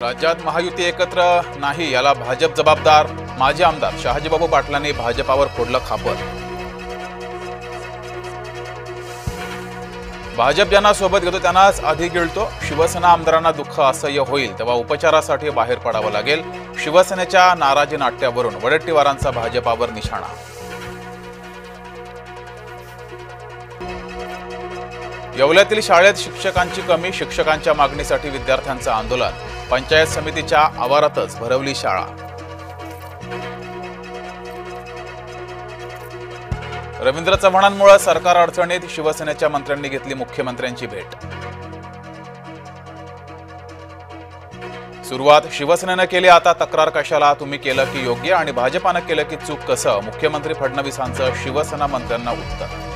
राज्यात महायुती एकत्र नाही याला भाजप जबाबदार। माजी आमदार शहाजीबाबू पाटलांनी भाजपावर फोडलं खापर। भाजप ज्यांना सोबत घेतो त्यांनाच आधी गिळतो। शिवसेना आमदारांना दुःख असह्य होईल तेव्हा उपचारासाठी बाहेर पडावं लागेल। शिवसेनेच्या नाराजी नाट्यावरून वडेट्टीवारांचा भाजपावर निशाणा। येवल्यातील शाळेत शिक्षकांची कमी, शिक्षकांच्या मागणीसाठी विद्यार्थ्यांचं आंदोलन। पंचायत समितीच्या आवारातच भरवली शाळा। रवींद्र चव्हाणांमुळे सरकार अडचणीत, शिवसेनेच्या मंत्र्यांनी घेतली मुख्यमंत्र्यांची भेट। सुरुवात शिवसेनेनं केली, आता तक्रार कशाला? तुम्ही केलं की योग्य आणि भाजपानं केलं की चूक कसं? मुख्यमंत्री फडणवीसांचं शिवसेना मंत्र्यांना उत्तर।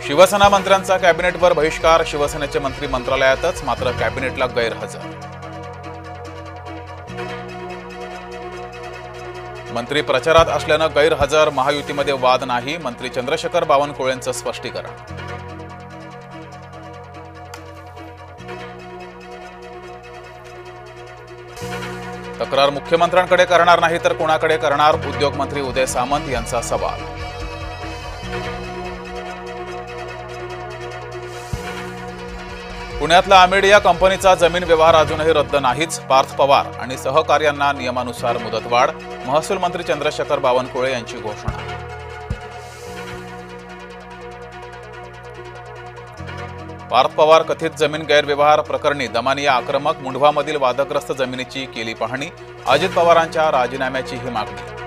शिवसेना मंत्र्यांचा कॅबिनेटवर बहिष्कार, शिवसेनेचे मंत्री मंत्रालयातच मात्र कॅबिनेटला गैरहजर। मंत्री प्रचारात असल्यानं गैरहजर, महायुतीमध्ये वाद नाही, मंत्री चंद्रशेखर बावनकुळेंचं स्पष्टीकरण। तक्रार मुख्यमंत्र्यांकडे करणार नाही तर कोणाकडे करणार? उद्योगमंत्री उदय सामंत यांचा सवाल। पुण्यातला आमेड या कंपनीचा जमीन व्यवहार अजूनही रद्द नाहीच। पार्थ पवार आणि सहकार्यांना नियमानुसार मुदतवाढ, महसूल मंत्री चंद्रशेखर बावनकुळे यांची घोषणा। पार्थ पवार कथित जमीन गैरव्यवहार प्रकरणी दमानिया आक्रमक, मुंढवामधील वादग्रस्त जमिनीची केली पाहणी, अजित पवारांच्या राजीनाम्याचीही मागणी।